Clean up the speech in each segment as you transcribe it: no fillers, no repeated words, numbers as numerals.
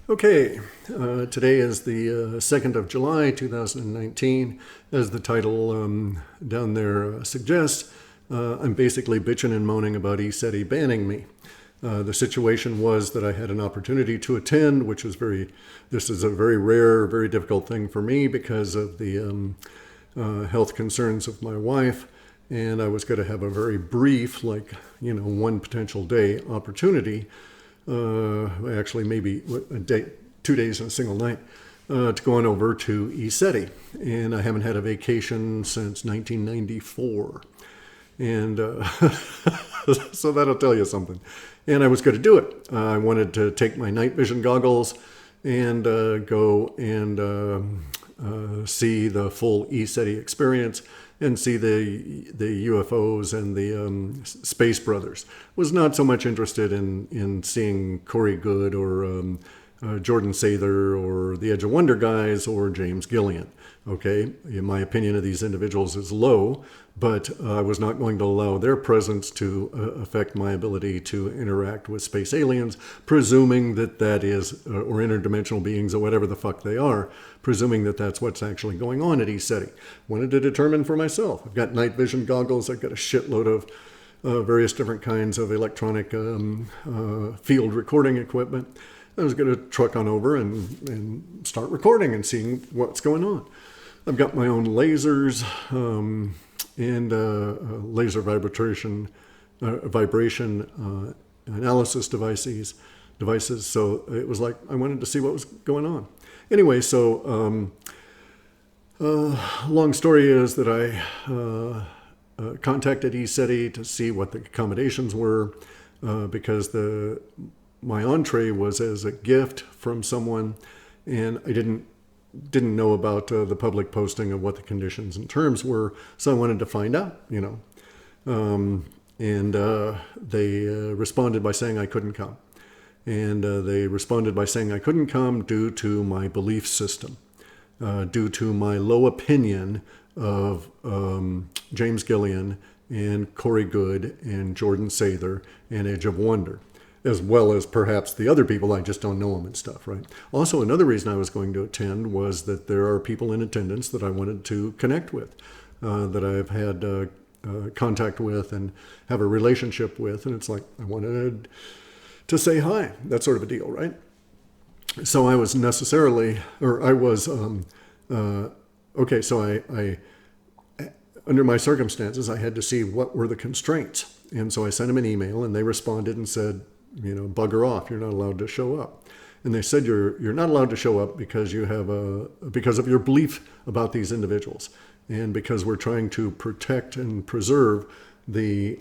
Okay, today is the 2nd of July, 2019. As the title down there suggests, I'm basically bitching and moaning about ECETI banning me. The situation was that I had an opportunity to attend, which was this is a very rare, very difficult thing for me because of the health concerns of my wife. And I was going to have a very brief, one potential day opportunity, actually maybe a day, 2 days and a single night, to go on over to ECETI. And I haven't had a vacation since 1994. And so that'll tell you something. And I was going to do it. I wanted to take my night vision goggles and go and see the full ECETI experience and see the UFOs and the Space Brothers. Was not so much interested in seeing Corey Goode or Jordan Sather or the Edge of Wonder guys or James Gillian. Okay, in my opinion of these individuals is low, but I was not going to allow their presence to affect my ability to interact with space aliens, presuming that is, or interdimensional beings or whatever the fuck they are, presuming that that's what's actually going on at ECETI. Wanted to determine for myself. I've got night vision goggles. I've got a shitload of various different kinds of electronic field recording equipment. I was going to truck on over and start recording and seeing what's going on. I've got my own lasers and laser vibration analysis devices. So it was like I wanted to see what was going on. Anyway, so long story is that I contacted ECETI to see what the accommodations were because my entree was as a gift from someone, and I didn't know about the public posting of what the conditions and terms were, so I wanted to find out, and they responded by saying I couldn't come. And they responded by saying I couldn't come due to my belief system, due to my low opinion of James Gillian and Corey Goode and Jordan Sather and Edge of Wonder, as well as perhaps the other people. I just don't know them and stuff, right? Also, another reason I was going to attend was that there are people in attendance that I wanted to connect with, that I've had contact with and have a relationship with, and it's like I wanted to say hi, that sort of a deal, right? So I was okay, so I under my circumstances, I had to see what were the constraints. And so I sent them an email, and they responded and said, bugger off, you're not allowed to show up. And they said you're not allowed to show up because because of your belief about these individuals, and because we're trying to protect and preserve the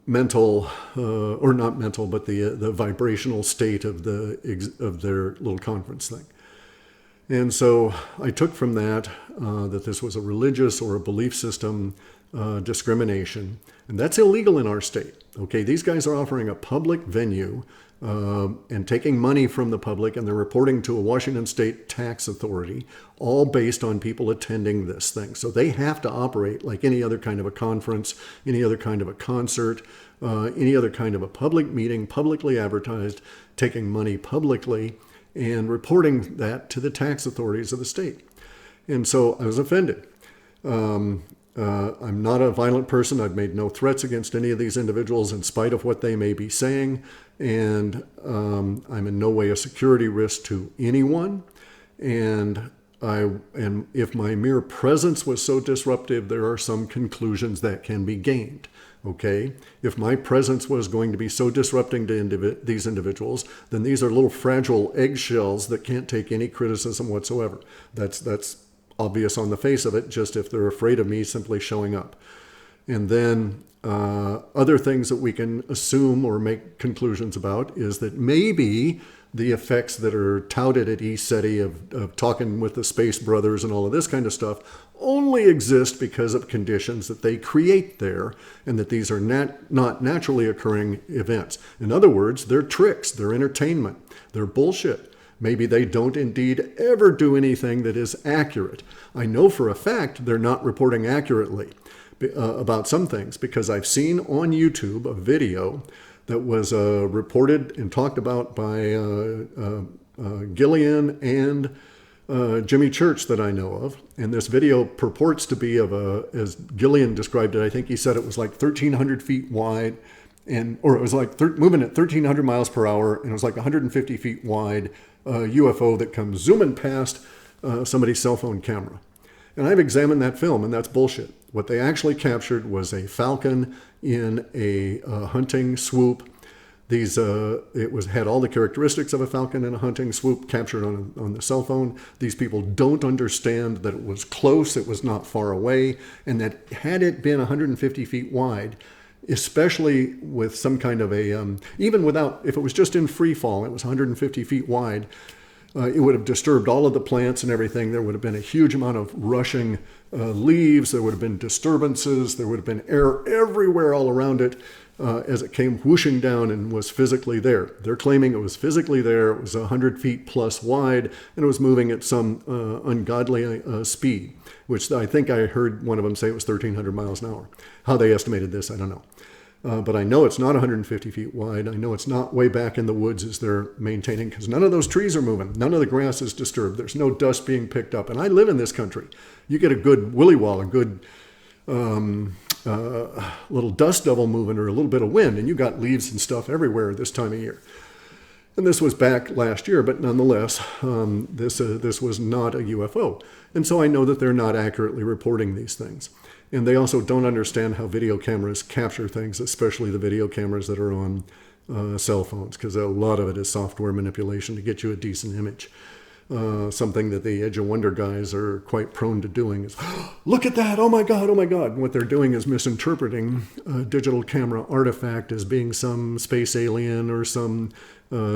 mental, or not mental, but the vibrational state of their little conference thing. And so I took from that that this was a religious or a belief system discrimination, and that's illegal in our state. Okay, these guys are offering a public venue and taking money from the public, and they're reporting to a Washington State tax authority, all based on people attending this thing. So they have to operate like any other kind of a conference, any other kind of a concert, any other kind of a public meeting, publicly advertised, taking money publicly, and reporting that to the tax authorities of the state. And so I was offended. I'm not a violent person. I've made no threats against any of these individuals in spite of what they may be saying. And I'm in no way a security risk to anyone. And if my mere presence was so disruptive, there are some conclusions that can be gained. Okay, if my presence was going to be so disrupting to these individuals, then these are little fragile eggshells that can't take any criticism whatsoever. That's obvious on the face of it, just if they're afraid of me simply showing up. And then other things that we can assume or make conclusions about is that maybe the effects that are touted at ECETI of talking with the Space Brothers and all of this kind of stuff only exist because of conditions that they create there, and that these are not naturally occurring events. In other words, they're tricks, they're entertainment, they're bullshit. Maybe they don't indeed ever do anything that is accurate. I know for a fact they're not reporting accurately about some things, because I've seen on YouTube a video that was reported and talked about by Gillian and Jimmy Church that I know of. And this video purports to be of as Gillian described it, I think he said it was like 1,300 feet wide, or it was like moving at 1,300 miles per hour, and it was like 150 feet wide UFO that comes zooming past somebody's cell phone camera. And I've examined that film, and that's bullshit. What they actually captured was a falcon in a hunting swoop. Had all the characteristics of a falcon in a hunting swoop captured on the cell phone. These people don't understand that it was close, it was not far away, and that had it been 150 feet wide, especially with some kind of a, even without, if it was just in free fall, it was 150 feet wide, it would have disturbed all of the plants and everything. There would have been a huge amount of rushing leaves. There would have been disturbances. There would have been air everywhere all around it as it came whooshing down and was physically there. They're claiming it was physically there. It was 100 feet plus wide, and it was moving at some ungodly speed, which I think I heard one of them say it was 1,300 miles an hour. How they estimated this, I don't know. But I know it's not 150 feet wide. I know it's not way back in the woods as they're maintaining, because none of those trees are moving. None of the grass is disturbed. There's no dust being picked up. And I live in this country. You get a good willy wall, a good little dust devil moving or a little bit of wind, and you got leaves and stuff everywhere this time of year. And this was back last year, but nonetheless, this was not a UFO. And so I know that they're not accurately reporting these things. And they also don't understand how video cameras capture things, especially the video cameras that are on cell phones, because a lot of it is software manipulation to get you a decent image. Something that the Edge of Wonder guys are quite prone to doing is, look at that, oh my God, oh my God. And what they're doing is misinterpreting a digital camera artifact as being some space alien or some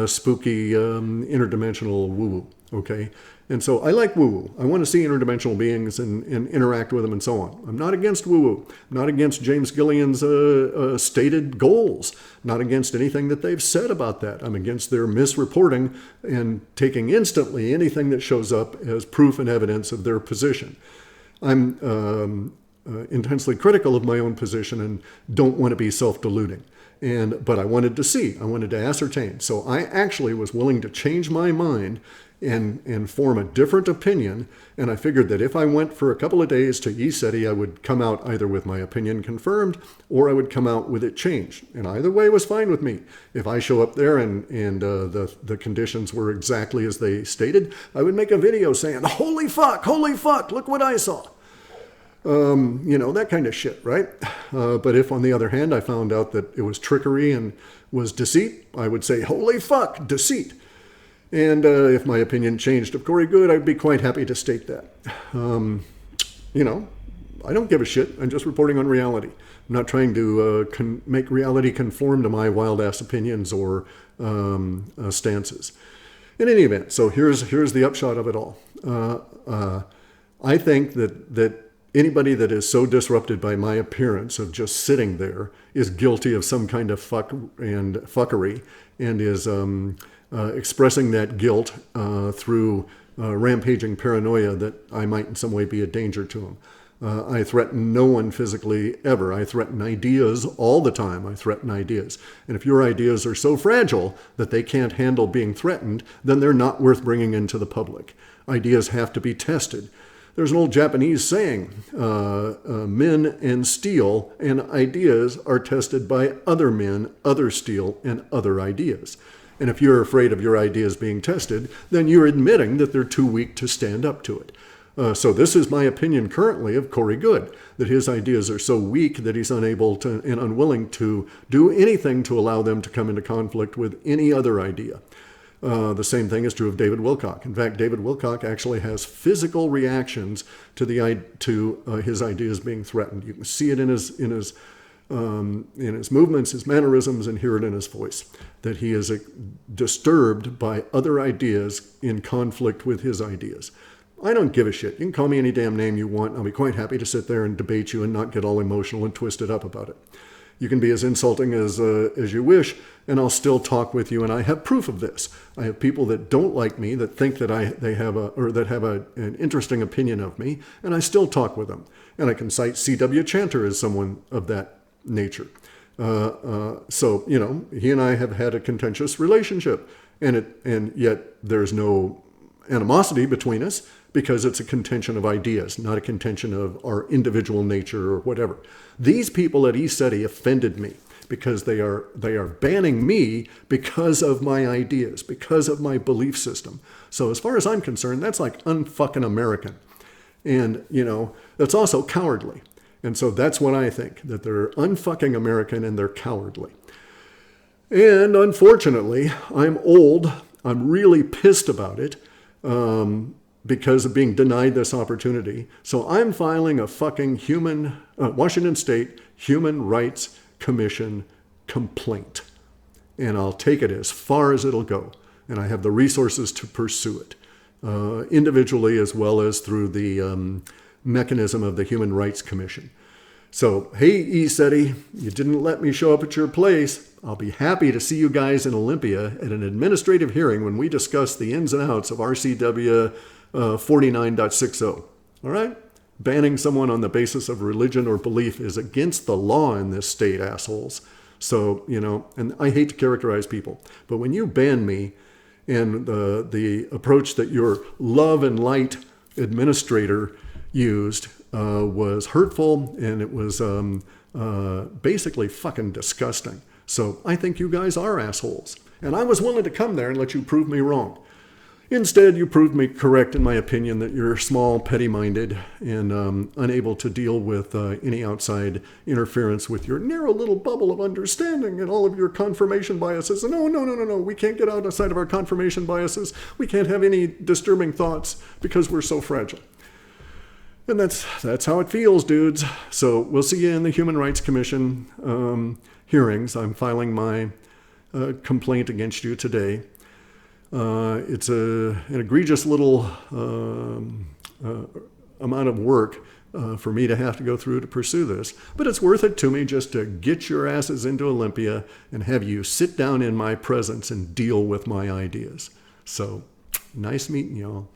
spooky interdimensional woo-woo, okay? And so I like woo-woo. I want to see interdimensional beings and interact with them and so on. I'm not against woo-woo. I'm not against James Gillian's stated goals. Not against anything that they've said about that. I'm against their misreporting and taking instantly anything that shows up as proof and evidence of their position. I'm intensely critical of my own position and don't want to be self-deluding. But I wanted to see. I wanted to ascertain. So I actually was willing to change my mind and form a different opinion. And I figured that if I went for a couple of days to ECETI, I would come out either with my opinion confirmed or I would come out with it changed. And either way was fine with me. If I show up there and the conditions were exactly as they stated, I would make a video saying, holy fuck, look what I saw. That kind of shit, right? But if, on the other hand, I found out that it was trickery and was deceit, I would say, holy fuck, deceit. And if my opinion changed of Corey Goode, I'd be quite happy to state that. I don't give a shit. I'm just reporting on reality. I'm not trying to make reality conform to my wild-ass opinions or stances. In any event, so here's the upshot of it all. I think that anybody that is so disrupted by my appearance of just sitting there is guilty of some kind of fuckery and is expressing that guilt through rampaging paranoia that I might in some way be a danger to them. I threaten no one physically ever. I threaten ideas all the time. I threaten ideas. And if your ideas are so fragile that they can't handle being threatened, then they're not worth bringing into the public. Ideas have to be tested. There's an old Japanese saying, men and steel and ideas are tested by other men, other steel, and other ideas. And if you're afraid of your ideas being tested, then you're admitting that they're too weak to stand up to it. So this is my opinion currently of Corey Goode, that his ideas are so weak that he's unable to and unwilling to do anything to allow them to come into conflict with any other idea. The same thing is true of David Wilcock. In fact, David Wilcock actually has physical reactions to his ideas being threatened. You can see it in his movements, his mannerisms, and hear it in his voice, that he is disturbed by other ideas in conflict with his ideas. I don't give a shit. You can call me any damn name you want. I'll be quite happy to sit there and debate you and not get all emotional and twisted up about it. You can be as insulting as you wish, and I'll still talk with you. And I have proof of this. I have people that don't like me, that think that they have an interesting opinion of me, and I still talk with them. And I can cite C.W. Chanter as someone of that nature. So, he and I have had a contentious relationship, and yet there's no animosity between us because it's a contention of ideas, not a contention of our individual nature or whatever. These people at ECETI offended me because they are banning me because of my ideas, because of my belief system. So as far as I'm concerned, that's like unfucking American. And, that's also cowardly. And so that's what I think, that they're unfucking American and they're cowardly. And unfortunately, I'm old. I'm really pissed about it because of being denied this opportunity. So I'm filing a fucking Washington State Human Rights Commission complaint. And I'll take it as far as it'll go. And I have the resources to pursue it, individually as well as through the mechanism of the Human Rights Commission. So, hey, ECETI, you didn't let me show up at your place. I'll be happy to see you guys in Olympia at an administrative hearing when we discuss the ins and outs of RCW 49.60. All right? Banning someone on the basis of religion or belief is against the law in this state, assholes. So, and I hate to characterize people, but when you ban me and the approach that your love and light administrator used was hurtful, and it was basically fucking disgusting. So I think you guys are assholes. And I was willing to come there and let you prove me wrong. Instead, you proved me correct in my opinion that you're small, petty-minded, and unable to deal with any outside interference with your narrow little bubble of understanding and all of your confirmation biases. And no, we can't get outside of our confirmation biases. We can't have any disturbing thoughts because we're so fragile. And that's how it feels, dudes. So we'll see you in the Human Rights Commission hearings. I'm filing my complaint against you today. It's an egregious little amount of work for me to have to go through to pursue this, but it's worth it to me just to get your asses into Olympia and have you sit down in my presence and deal with my ideas. So nice meeting y'all.